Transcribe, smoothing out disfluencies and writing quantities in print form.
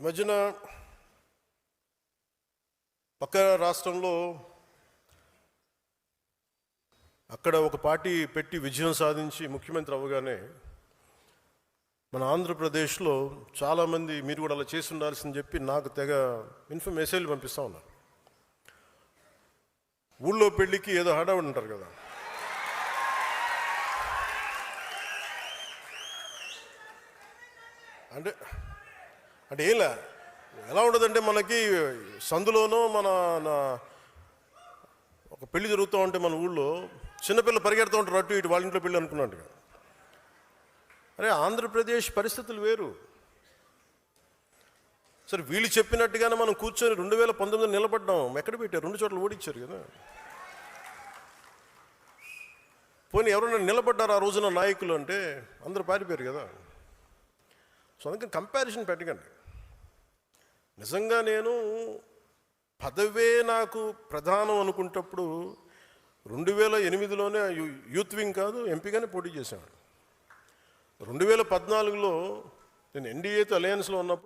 మధ్యన పక్క రాష్ట్రంలో అక్కడ ఒక పార్టీ పెట్టి విజయం సాధించి ముఖ్యమంత్రి అవ్వగానే మన ఆంధ్రప్రదేశ్లో చాలామంది మీరు కూడా అలా చేసి ఉండాల్సిందని చెప్పి నాకు తెగ మెసేజ్లు పంపిస్తూ ఉన్నారు. ఊళ్ళో పెళ్ళికి ఏదో హడావుడి ఉంటారు కదా, అంటే అంటే ఏంలా ఎలా ఉండదంటే మనకి సందులోనో ఒక పెళ్లి జరుగుతూ ఉంటే మన ఊళ్ళో చిన్నపిల్లలు పరిగెడుతూ ఉంటారు అటు ఇటు, వాళ్ళ ఇంట్లో పెళ్ళి అనుకున్నట్టుగా. అరే ఆంధ్రప్రదేశ్ పరిస్థితులు వేరు. సరే వీళ్ళు చెప్పినట్టుగానే మనం కూర్చొని 2019 నిలబడ్డాం. ఎక్కడ పెట్టారు? 2 చోట్ల ఓడించారు కదా. పోనీ ఎవరైనా నిలబడ్డారు ఆ రోజున నాయకులు అంటే అందరూ పారిపోయారు కదా. సో అందుకని కంపారిజన్ పెట్టకండి. నిజంగా నేను పదవే నాకు ప్రధానం అనుకుంటప్పుడు 2008లోనే యూత్ వింగ్ కాదు ఎంపీగానే పోటీ చేశాను. 2014లో నేను ఎన్డీఏతో అలయన్స్లో ఉన్నప్పుడు